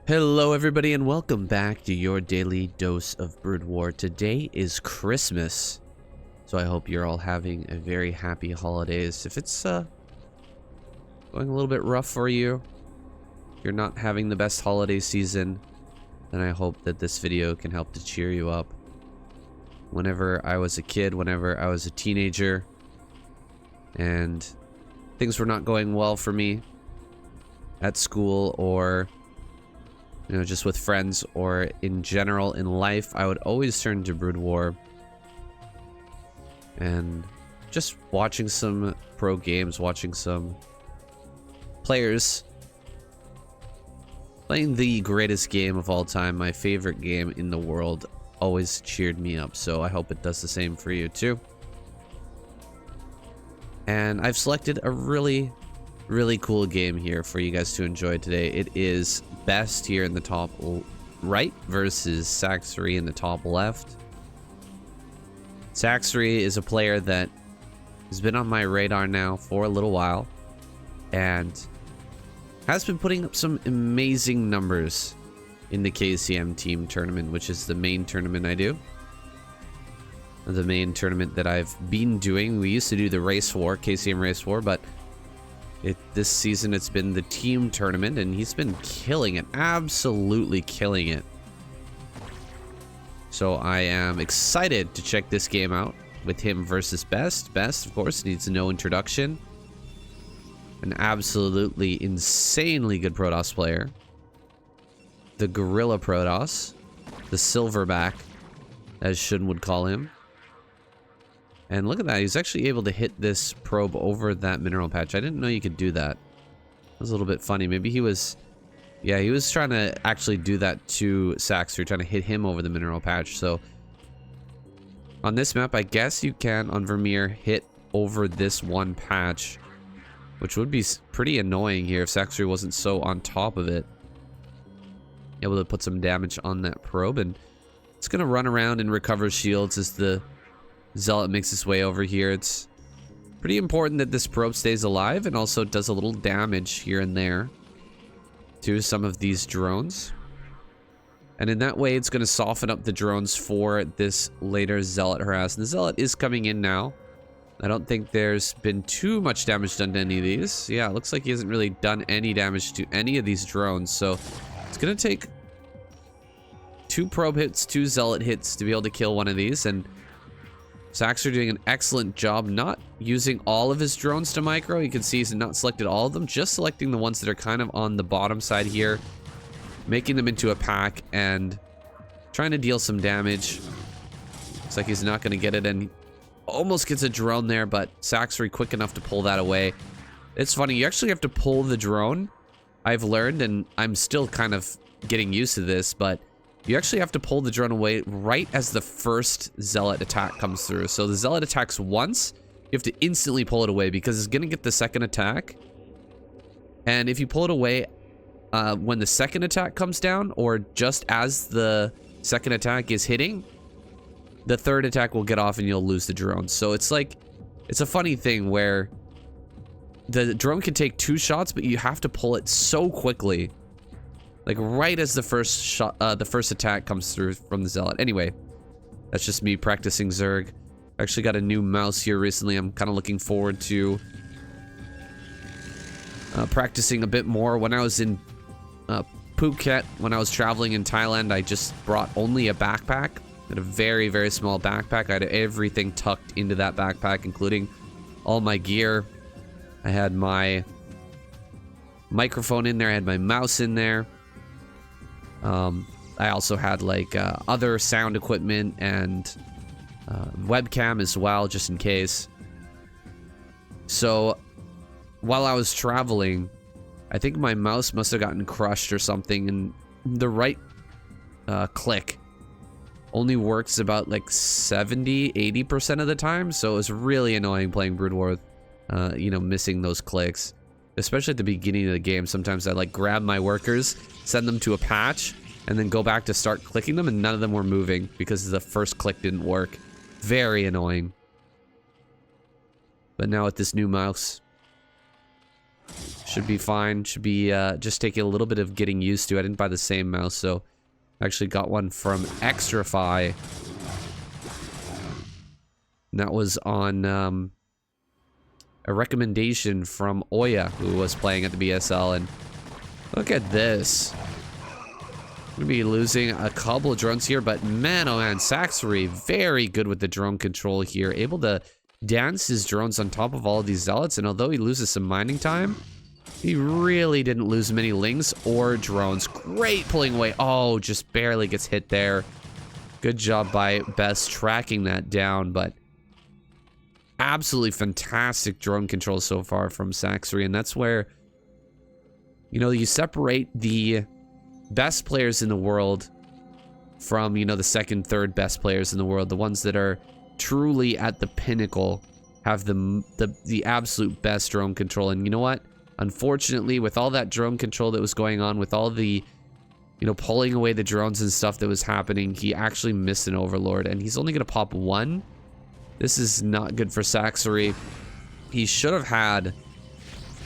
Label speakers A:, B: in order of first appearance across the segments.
A: Hello everybody and welcome back to your daily dose of Broodwar. Today is Christmas, so I hope you're all having a very happy holidays. If it's going a little bit rough for you, if you're not having the best holiday season, then I hope that this video can help to cheer you up. Whenever I was a kid, whenever I was a teenager, and things were not going well for me at school or just with friends or in general in life, I would always turn to Broodwar and just watching some pro games, watching some players playing the greatest game of all time, my favorite game in the world, always cheered me up. So I hope it does the same for you too. And I've selected a really cool game here for you guys to enjoy today. It is Best here in the top right versus SACSRI in the top left. SACSRI is a player that has been on my radar now for a little while and has been putting up some amazing numbers in the KCM team tournament, which is the main tournament I do. The main tournament that I've been doing. We used to do the Race War, KCM Race War, but this season it's been the team tournament, and he's been killing it, absolutely killing it. So I am excited to check this game out with him versus Best. Best, of course, needs no introduction. An absolutely insanely good Protoss player. The Gorilla Protoss. The Silverback, as Shun would call him. And look at that, he's actually able to hit this probe over that mineral patch. I didn't know you could do that. That was a little bit funny. Maybe he was... Yeah, he was trying to actually do that to SACSRI, trying to hit him over the mineral patch. So, on this map, I guess you can, on Vermeer, hit over this one patch. Which would be pretty annoying here if SACSRI wasn't so on top of it. Able to put some damage on that probe. And it's going to run around and recover shields as the Zealot makes its way over here. It's pretty important that this probe stays alive and also does a little damage here and there to some of these drones. And in that way, it's going to soften up the drones for this later Zealot harass. And the Zealot is coming in now. I don't think there's been too much damage done to any of these. Yeah, it looks like he hasn't really done any damage to any of these drones. So it's going to take 2 probe hits, 2 Zealot hits to be able to kill one of these. And SACSRI doing an excellent job not using all of his drones to micro. You can see he's not selected all of them, just selecting the ones that are kind of on the bottom side here, making them into a pack and trying to deal some damage. Looks like he's not going to get it, and almost gets a drone there, but SACSRI quick enough to pull that away. It's funny, you actually have to pull the drone, I've learned, and I'm still kind of getting used to this, but you actually have to pull the drone away right as the first Zealot attack comes through. So the Zealot attacks once, you have to instantly pull it away because it's going to get the second attack. And if you pull it away when the second attack comes down, or just as the second attack is hitting, the third attack will get off and you'll lose the drone. So it's like, it's a funny thing where the drone can take 2 shots, but you have to pull it so quickly. Like right as the first shot, the first attack comes through from the Zealot. Anyway, that's just me practicing Zerg. I actually got a new mouse here recently. I'm kind of looking forward to practicing a bit more. When I was in Phuket, when I was traveling in Thailand, I just brought only a backpack. I had a very small backpack. I had everything tucked into that backpack, including all my gear. I had my microphone in there. I had my mouse in there. I also had like other sound equipment and webcam as well, just in case. So while I was traveling, I think my mouse must have gotten crushed or something, and the right click only works about like 70-80% of the time. So it was really annoying playing Brood War with missing those clicks. Especially at the beginning of the game, sometimes I like grab my workers, send them to a patch, and then go back to start clicking them, and none of them were moving because the first click didn't work. Very annoying. But now with this new mouse, Should be fine. Should be just taking a little bit of getting used to. I didn't buy the same mouse, so I actually got one from SACSRI. And that was on a recommendation from Oya, who was playing at the BSL. And look at this. We're going to be losing a couple of drones here, but man, oh man, SACSRI very good with the drone control here. Able to dance his drones on top of all of these zealots, and although he loses some mining time, he really didn't lose many lings or drones. Great pulling away. Oh, just barely gets hit there. Good job by Best tracking that down, but absolutely fantastic drone control so far from SACSRI, and that's where, you know, you separate the best players in the world from, you know, the second, third best players in the world. The ones that are truly at the pinnacle have the absolute best drone control. And you know what? Unfortunately, with all that drone control that was going on, with all the, you know, pulling away the drones and stuff that was happening, he actually missed an Overlord, and he's only going to pop one. This is not good for SACSRI. He should have had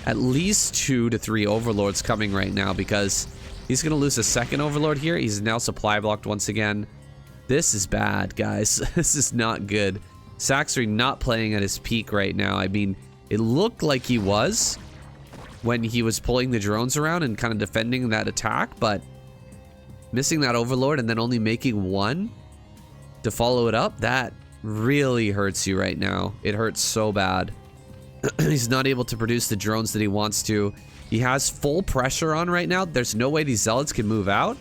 A: at least 2 to 3 Overlords coming right now, because he's going to lose a second Overlord here. He's now supply blocked once again. This is bad, guys. This is not good. SACSRI not playing at his peak right now. I mean, it looked like he was when he was pulling the drones around and kind of defending that attack, but missing that Overlord and then only making one to follow it up, that really hurts you right now. It hurts so bad. He's not able to produce the drones that he wants to. He has full pressure on right now. There's no way these zealots can move out.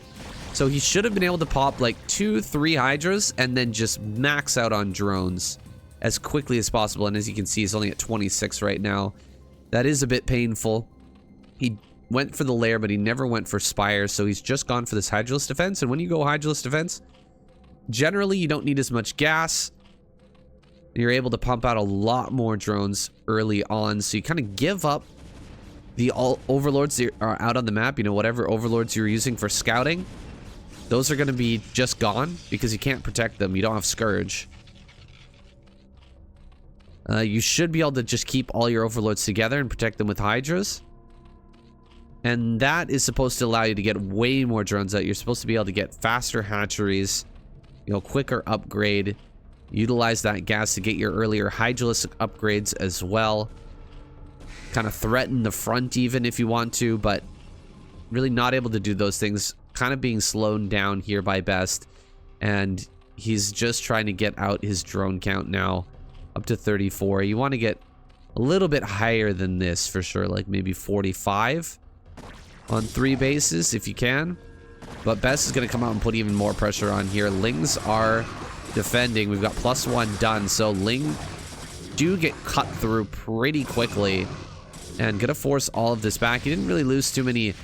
A: So he should have been able to pop like 2-3 Hydras and then just max out on drones as quickly as possible. And as you can see, he's only at 26 right now. That is a bit painful. He went for the lair, but he never went for Spire. So he's just gone for this Hydralist defense. And when you go Hydralist defense, generally you don't need as much gas. You're able to pump out a lot more drones early on. So you kind of give up the Overlords that are out on the map. You know, whatever Overlords you're using for scouting, those are going to be just gone because you can't protect them. You don't have Scourge. You should be able to just keep all your Overlords together and protect them with Hydras. And that is supposed to allow you to get way more drones out. You're supposed to be able to get faster hatcheries, you know, quicker upgrade. Utilize that gas to get your earlier Hydralisk upgrades as well. Kind of threaten the front even if you want to, but really not able to do those things. Kind of being slowed down here by Best. And he's just trying to get out his drone count now. Up to 34. You want to get a little bit higher than this for sure. Like maybe 45 on 3 bases if you can. But Best is going to come out and put even more pressure on here. Lings are defending. We've got +1 done. So Ling do get cut through pretty quickly. And going to force all of this back. He didn't really lose too many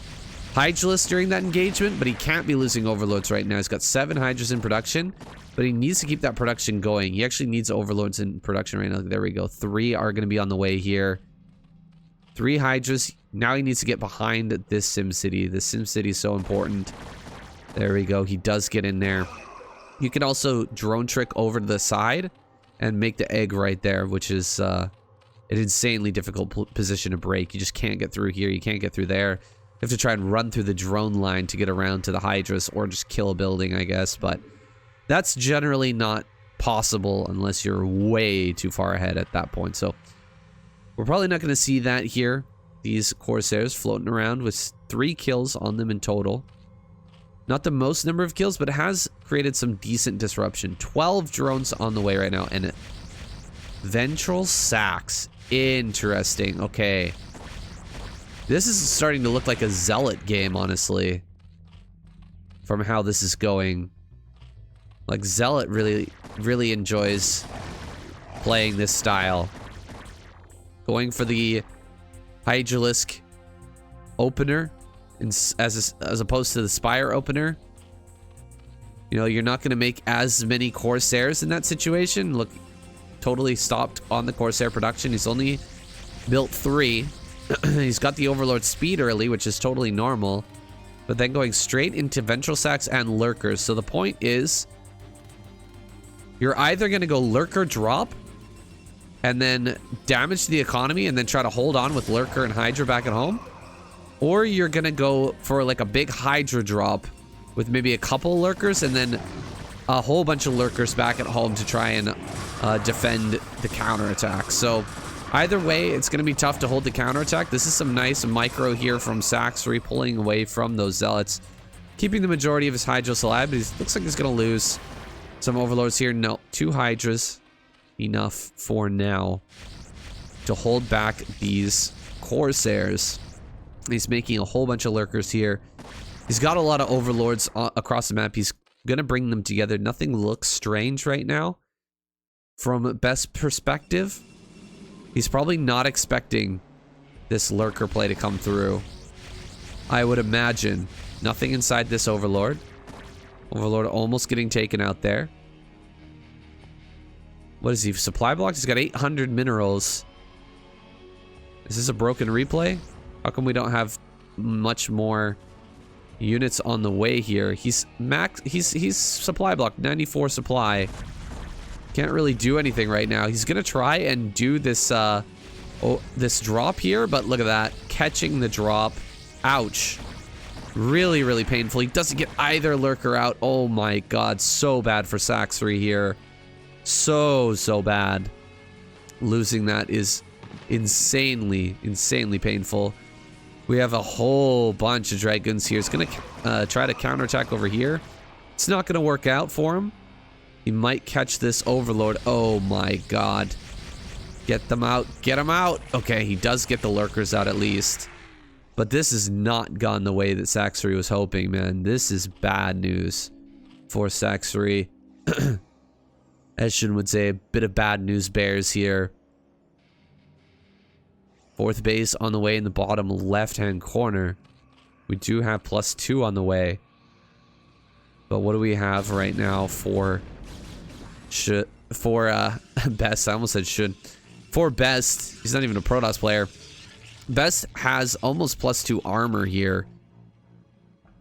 A: Hydralists during that engagement, but he can't be losing Overlords right now. He's got 7 Hydras in production, but he needs to keep that production going. He actually needs Overlords in production right now. There we go. 3 are going to be on the way here. 3 Hydras. Now he needs to get behind this SimCity. This SimCity is so important. There we go. He does get in there. You can also drone trick over to the side and make the egg right there, which is an insanely difficult position to break. You just can't get through here. You can't get through there. You have to try and run through the drone line to get around to the Hydras, or just kill a building, I guess. But that's generally not possible unless you're way too far ahead at that point. So we're probably not going to see that here. These Corsairs floating around with 3 kills on them in total. Not the most number of kills, but it has created some decent disruption. 12 drones on the way right now. And Ventral Sax. Interesting. Okay. This is starting to look like a Zealot game, honestly. From how this is going. Like, Zealot really enjoys playing this style. Going for the Hydralisk opener as opposed to the Spire opener. You know, you're not going to make as many Corsairs in that situation. Look, totally stopped on the Corsair production. He's only built 3. He's got the Overlord speed early, which is totally normal. But then going straight into Ventral Sacs and Lurkers. So the point is, you're either going to go Lurker drop and then damage the economy and then try to hold on with Lurker and Hydra back at home. Or you're gonna go for like a big Hydra drop with maybe a couple Lurkers and then a whole bunch of Lurkers back at home to try and defend the counterattack. So either way, it's going to be tough to hold the counterattack. This is some nice micro here from SACSRI, pulling away from those Zealots, keeping the majority of his Hydras alive, but he looks like he's going to lose some Overlords here. No, 2 Hydras, enough for now to hold back these Corsairs. He's making a whole bunch of Lurkers here. He's got a lot of Overlords across the map. He's going to bring them together. Nothing looks strange right now. From Best's perspective, he's probably not expecting this Lurker play to come through. I would imagine. Nothing inside this Overlord. Overlord almost getting taken out there. What is he? Supply blocks? He's got 800 minerals. Is this a broken replay? How come we don't have much more units on the way here? He's supply block, 94 supply. Can't really do anything right now. He's gonna try and do this this drop here, but look at that, catching the drop. Ouch. Really, really painful. He doesn't get either Lurker out. Oh my god, so bad for SACSRI here. So bad. Losing that is insanely painful. We have a whole bunch of Dragoons here. He's gonna try to counterattack over here. It's not gonna work out for him. He might catch this Overlord. Oh my god. Get them out. Get them out. Okay, he does get the Lurkers out at least. But this has not gone the way that SACSRI was hoping, man. This is bad news for SACSRI. Eshin would say a bit of bad news bears here. 4th base on the way in the bottom left-hand corner. We do have +2 on the way. But what do we have right now for... Best? I almost said should. For Best, he's not even a Protoss player. Best has almost +2 armor here.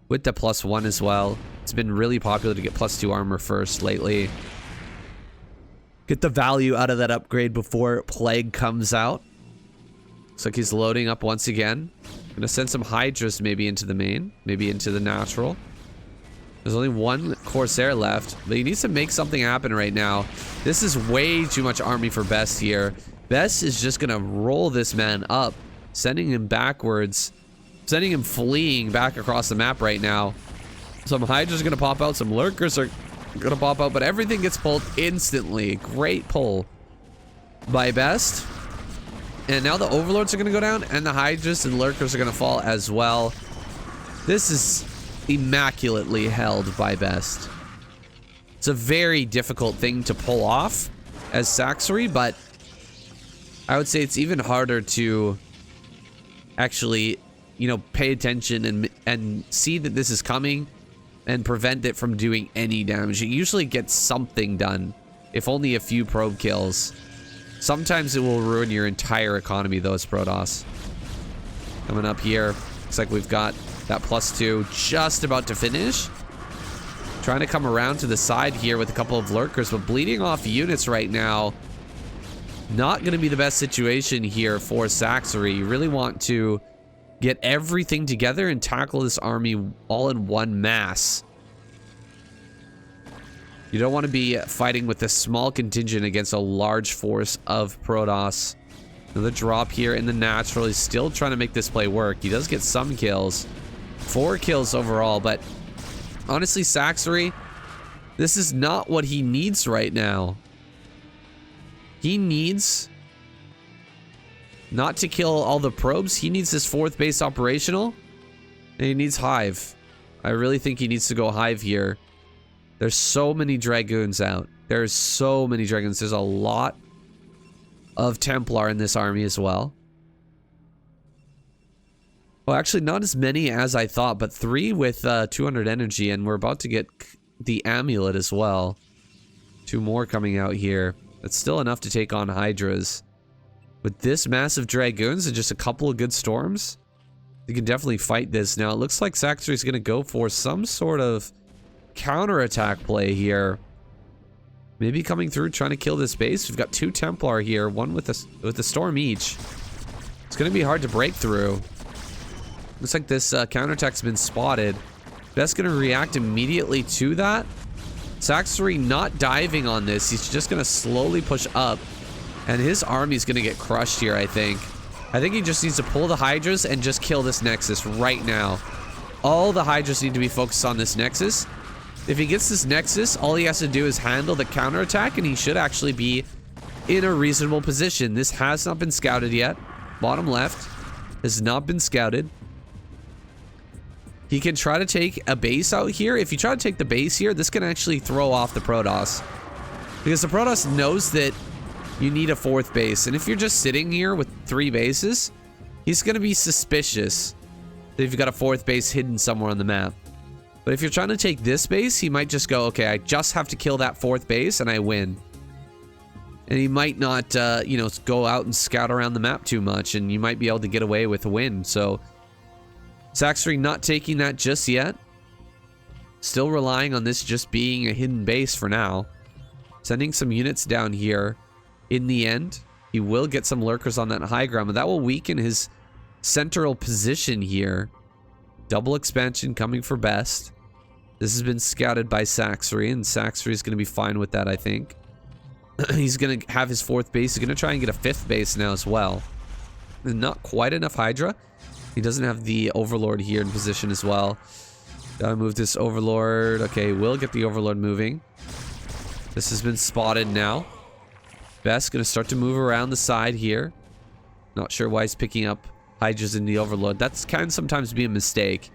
A: With the +1 as well. It's been really popular to get +2 armor first lately. Get the value out of that upgrade before Plague comes out. Looks like he's loading up once again. Gonna send some Hydras maybe into the main. Maybe into the natural. There's only 1 Corsair left, but he needs to make something happen right now. This is way too much army for Best here. Best is just gonna roll this man up, sending him backwards, sending him fleeing back across the map right now. Some Hydra's gonna pop out, some Lurkers are gonna pop out, but everything gets pulled instantly. Great pull by Best. And now the Overlords are gonna go down, and the Hydras and Lurkers are gonna fall as well. This is immaculately held by Best. It's a very difficult thing to pull off as SACSRI, but I would say it's even harder to actually, you know, pay attention and see that this is coming and prevent it from doing any damage. It usually gets something done, if only a few probe kills. Sometimes it will ruin your entire economy, though, as Protoss. Coming up here, looks like we've got that +2 just about to finish. Trying to come around to the side here with a couple of Lurkers, but bleeding off units right now. Not going to be the best situation here for SACSRI. You really want to get everything together and tackle this army all in one mass. You don't want to be fighting with a small contingent against a large force of Protoss. Another drop here in the natural. He's still trying to make this play work. He does get some kills. 4 kills overall, but honestly, SACSRI, this is not what he needs right now. He needs not to kill all the probes. He needs this 4th base operational, and he needs Hive. I really think he needs to go Hive here. There's so many Dragoons out. There's so many Dragoons. There's a lot of Templar in this army as well. Well, actually, not as many as I thought, but 3 with 200 energy, and we're about to get the amulet as well. 2 more coming out here. That's still enough to take on Hydras. With this massive Dragoons and just a couple of good storms, you can definitely fight this. Now, it looks like SACSRI is going to go for some sort of counterattack play here. Maybe coming through trying to kill this base. We've got 2 Templar here, one with a storm each. It's going to be hard to break through. Looks like this counterattack's been spotted. Best going to react immediately to that. SACSRI not diving on this. He's just going to slowly push up. And his army's going to get crushed here, I think. I think he just needs to pull the Hydras and just kill this Nexus right now. All the Hydras need to be focused on this Nexus. If he gets this Nexus, all he has to do is handle the counterattack, and he should actually be in a reasonable position. This has not been scouted yet. Bottom left has not been scouted. He can try to take a base out here. If you try to take the base here, this can actually throw off the Protoss. Because the Protoss knows that you need a 4th base. And if you're just sitting here with 3 bases, he's going to be suspicious that you've got a 4th base hidden somewhere on the map. But if you're trying to take this base, he might just go, okay, I just have to kill that 4th base and I win. And he might not, you know, go out and scout around the map too much, and you might be able to get away with a win. So, SACSRI not taking that just yet. Still relying on this just being a hidden base for now. Sending some units down here. In the end, he will get some lurkers on that high ground, but that will weaken his central position here. Double expansion coming for best. This has been scouted by SACSRI, and SACSRI is going to be fine with that, I think. He's going to have his 4th base. He's going to try and get a 5th base now as well. And not quite enough Hydra. He doesn't have the Overlord here in position as well. Gotta move this Overlord. Okay, we'll get the Overlord moving. This has been spotted now. Best going to start to move around the side here. Not sure why he's picking up Hydras in the Overlord. That's can sometimes be a mistake.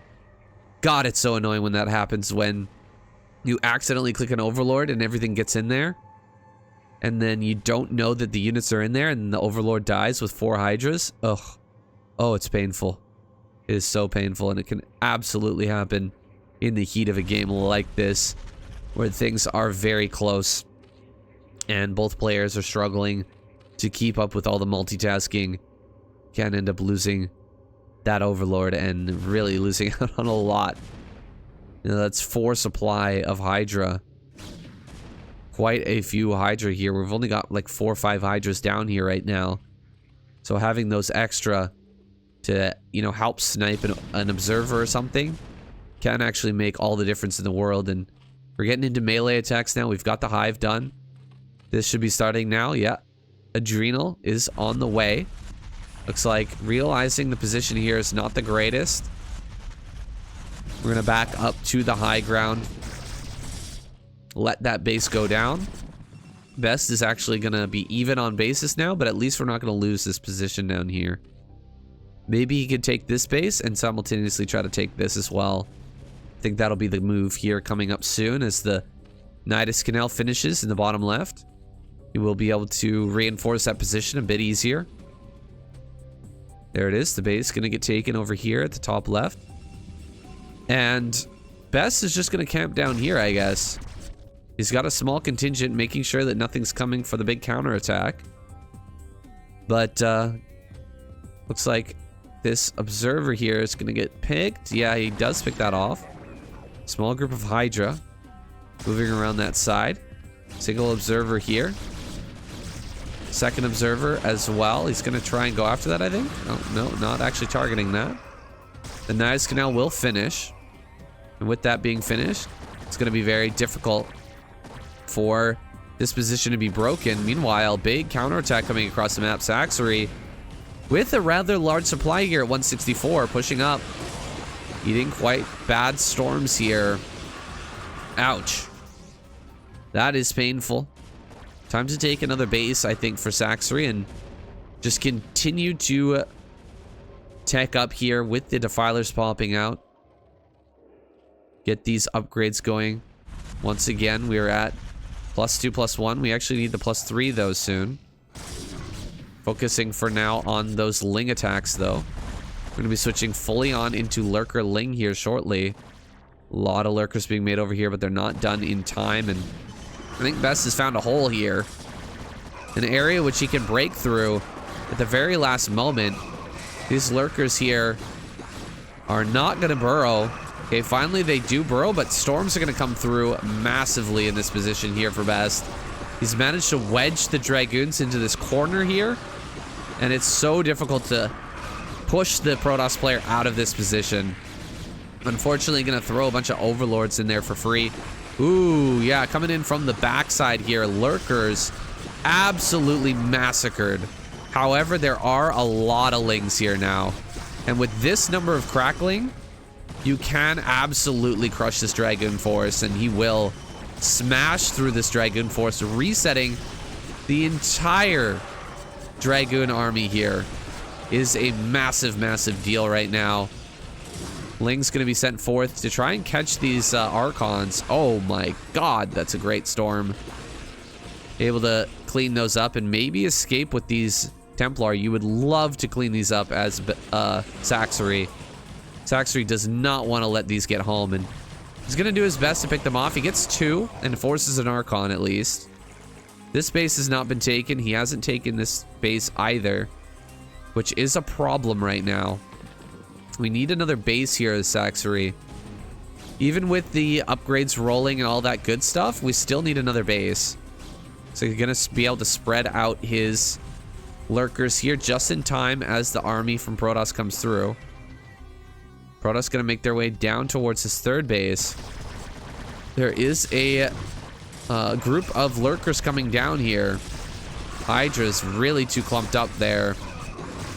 A: God, it's so annoying when that happens, when you accidentally click an Overlord and everything gets in there. And then you don't know that the units are in there, and the Overlord dies with 4 Hydras. Ugh. Oh, it's painful. It is so painful, and it can absolutely happen in the heat of a game like this, where things are very close, and both players are struggling to keep up with all the multitasking. Can end up losing that Overlord and really losing out on a lot. You know, that's 4 supply of Hydra. Quite a few Hydra here. We've only got like 4 or 5 Hydras down here right now. So having those extra to, you know, help snipe an observer or something can actually make all the difference in the world. And we're getting into melee attacks now. We've got the Hive done. This should be starting now. Yeah. Adrenal is on the way. Looks like realizing the position here is not the greatest. We're going to back up to the high ground. Let that base go down. Best is actually going to be even on basis now, but at least we're not going to lose this position down here. Maybe he could take this base and simultaneously try to take this as well. I think that'll be the move here coming up soon as the Nidus Canal finishes in the bottom left. He will be able to reinforce that position a bit easier. There it is. The base going to get taken over here at the top left. And Best is just going to camp down here, I guess. He's got a small contingent making sure that nothing's coming for the big counterattack. But looks like this observer here is going to get picked. Yeah, he does pick that off. Small group of Hydra moving around that side. Single observer here. Second observer as well. He's going to try and go after that, I think. Oh, no, not actually targeting that. The Nidus Canal will finish. And with that being finished, it's going to be very difficult for this position to be broken. Meanwhile, big counterattack coming across the map. SACSRI with a rather large supply here at 164, pushing up. Eating quite bad storms here. Ouch. That is painful. Time to take another base, I think, for SACSRI and just continue to tech up here with the defilers popping out. Get these upgrades going. Once again, we are at +2, +1. We actually need the +3 though soon. Focusing for now on those Ling attacks though. We're going to be switching fully on into Lurker Ling here shortly. A lot of Lurkers being made over here, but they're not done in time. And I think Best has found a hole here. An area which he can break through at the very last moment. These Lurkers here are not going to burrow. Okay, finally they do burrow, but storms are going to come through massively in this position here for Best. He's managed to wedge the Dragoons into this corner here. And it's so difficult to push the Protoss player out of this position. Unfortunately, gonna throw a bunch of Overlords in there for free. Ooh, yeah, coming in from the backside here. Lurkers absolutely massacred. However, there are a lot of Lings here now. And with this number of crackling, you can absolutely crush this Dragoon Force, and he will smash through this Dragoon Force, resetting the entire Dragoon army here. Is a massive, massive deal right now. Ling's going to be sent forth to try and catch these Archons. Oh my god, that's a great storm. Able to clean those up and maybe escape with these Templar. You would love to clean these up as SACSRI. SACSRI does not want to let these get home, and he's going to do his best to pick them off. He gets 2 and forces an Archon at least. This base has not been taken. He hasn't taken this base either, which is a problem right now. We need another base here as SACSRI. Even with the upgrades rolling and all that good stuff, we still need another base. So you're going to be able to spread out his Lurkers here just in time as the army from Protoss comes through. Protoss going to make their way down towards his 3rd base. There is a group of Lurkers coming down here. Hydra's really too clumped up there.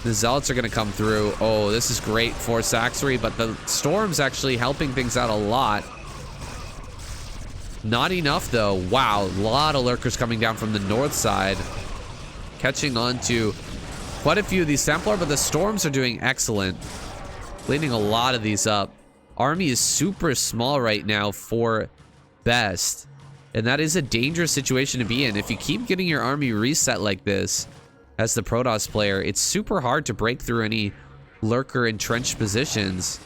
A: The Zealots are going to come through. Oh, this is great for SACSRI, but the Storm's actually helping things out a lot. Not enough, though. Wow, a lot of Lurkers coming down from the north side. Catching on to quite a few of these Templar, but the Storms are doing excellent. Cleaning a lot of these up. Army is super small right now for best. And that is a dangerous situation to be in. If you keep getting your army reset like this, as the Protoss player, it's super hard to break through any Lurker entrenched positions.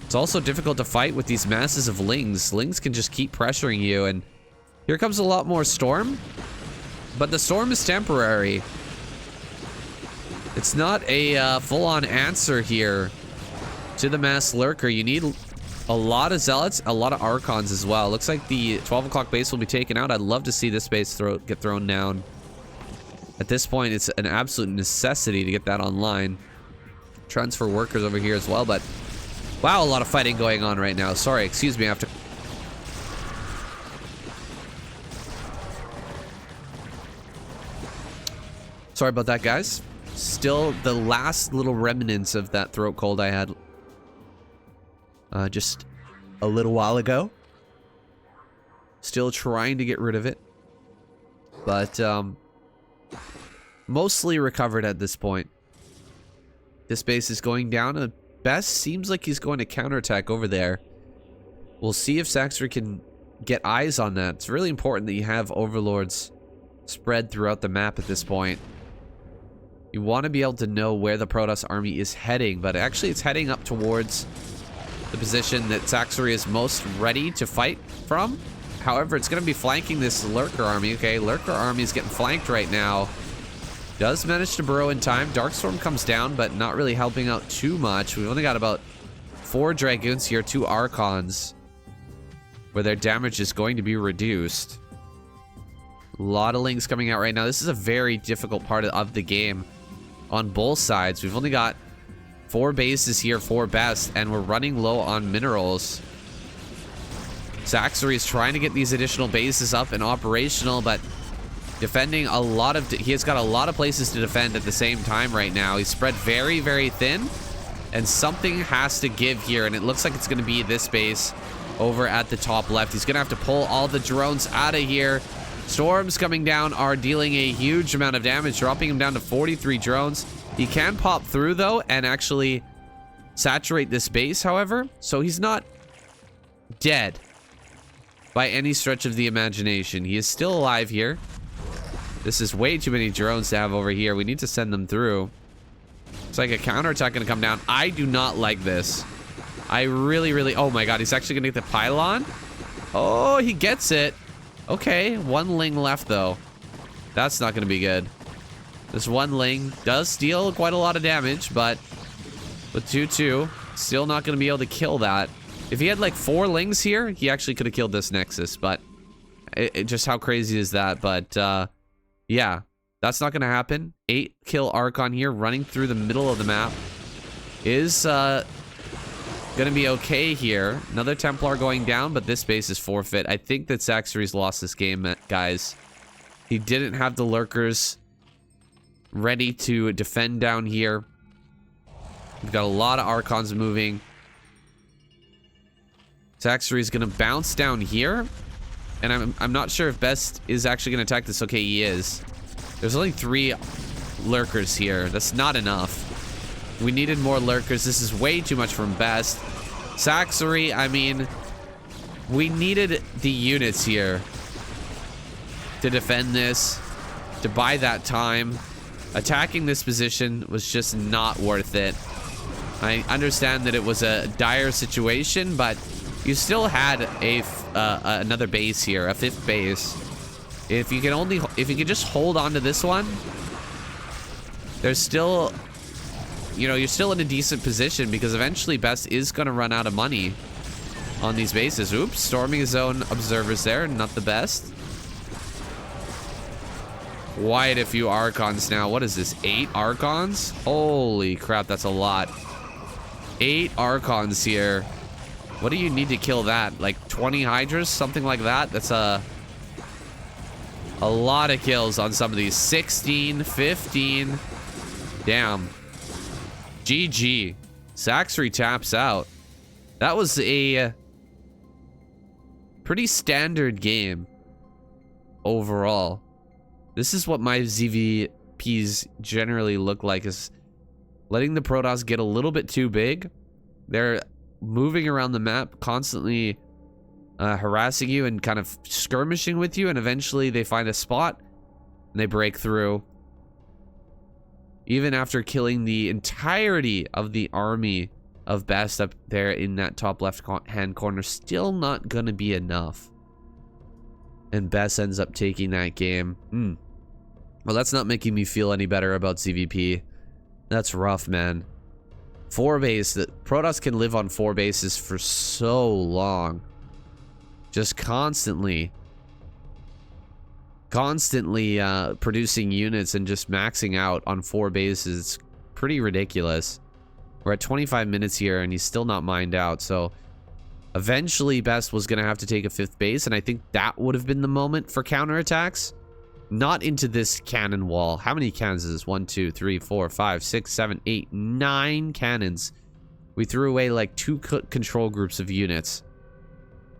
A: It's also difficult to fight with these masses of Lings. Lings can just keep pressuring you, and here comes a lot more Storm. But the Storm is temporary. It's not a full-on answer here to the mass Lurker. You need a lot of Zealots, a lot of Archons as well. Looks like the 12 o'clock base will be taken out. I'd love to see this base get thrown down. At this point, it's an absolute necessity to get that online. Transfer workers over here as well, but wow, a lot of fighting going on right now. Sorry, excuse me, I have to... Sorry about that, guys. Still the last little remnants of that throat cold I had just a little while ago. Still trying to get rid of it. But, mostly recovered at this point. This base is going down. At best, seems like he's going to counterattack over there. We'll see if SACSRI can get eyes on that. It's really important that you have Overlords spread throughout the map at this point. You want to be able to know where the Protoss army is heading, but actually it's heading up towards the position that SACSRI is most ready to fight from. However, it's going to be flanking this Lurker army. Okay, Lurker army is getting flanked right now. Does manage to burrow in time. Darkstorm comes down, but not really helping out too much. We've only got about 4 Dragoons here, 2 Archons, where their damage is going to be reduced. A lot of Lings coming out right now. This is a very difficult part of the game on both sides. We've only got 4 bases here, 4 best, and we're running low on minerals. SACSRI is trying to get these additional bases up and operational, but defending a lot of... He has got a lot of places to defend at the same time right now. He's spread very, very thin, and something has to give here, and it looks like it's going to be this base over at the top left. He's going to have to pull all the drones out of here. Storms coming down are dealing a huge amount of damage, dropping him down to 43 drones. He can pop through, though, and actually saturate this base, however, so he's not dead by any stretch of the imagination. He is still alive here. This is way too many drones to have over here. We need to send them through. It's like a counterattack going to come down. I do not like this. I really, really... Oh my god, he's actually going to get the pylon. Oh, he gets it. Okay, 1 Ling left, though. That's not going to be good. This 1 Ling does deal quite a lot of damage, but with 2-2, still not going to be able to kill that. If he had like 4 Lings here, he actually could have killed this Nexus, but Just how crazy is that? But yeah, that's not gonna happen. 8-kill Archon here, running through the middle of the map, is gonna be okay here. Another Templar going down, but this base is forfeit. I think that SACSRI's lost this game, guys. He didn't have the lurkers ready to defend down here. We've got a lot of Archons moving. SACSRI is gonna bounce down here, and I'm not sure if Best is actually gonna attack this. Okay, he is. There's only 3 lurkers here. That's not enough. We needed more lurkers. This is way too much from Best. SACSRI, I mean, we needed the units here to defend this, to buy that time. Attacking this position was just not worth it. I understand that it was a dire situation, but you still had another base here, a 5th base. If you can just hold on to this one, there's still, you know, you're still in a decent position, because eventually Best is going to run out of money on these bases. Oops, storming his own observers there, not the best. Quite a few Archons now. What is this, 8 Archons? Holy crap, that's a lot. 8 Archons here. What do you need to kill that? Like 20 Hydras? Something like that? That's a lot of kills on some of these. 16, 15. Damn. GG. SACSRI taps out. That was a pretty standard game overall. This is what my ZVPs generally look like, is letting the Protoss get a little bit too big. They're moving around the map, constantly harassing you and kind of skirmishing with you, and eventually they find a spot and they break through. Even after killing the entirety of the army of Best up there in that top left hand corner, still not gonna be enough. And Best ends up taking that game. Well, that's not making me feel any better about CVP. That's rough, man. 4 base. The Protoss can live on 4 bases for so long. Just constantly producing units and just maxing out on 4 bases. It's pretty ridiculous. We're at 25 minutes here and he's still not mined out. So eventually Best was going to have to take a 5th base, and I think that would have been the moment for counterattacks. Not into this cannon wall. How many cannons is this? 1, 2, 3, 4, 5, 6, 7, 8, 9 cannons. We threw away like 2 control groups of units.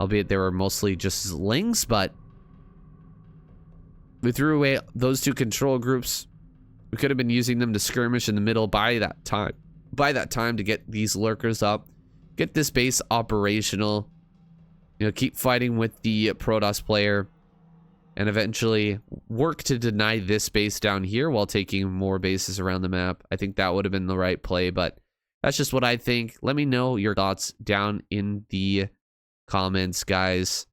A: Albeit they were mostly just Lings, but we threw away those 2 control groups. We could have been using them to skirmish in the middle by that time. By that time to get these lurkers up. Get this base operational. You know, keep fighting with the Protoss player. And eventually work to deny this base down here while taking more bases around the map. I think that would have been the right play, but that's just what I think. Let me know your thoughts down in the comments, guys.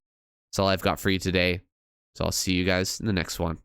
A: That's all I've got for you today. So I'll see you guys in the next one.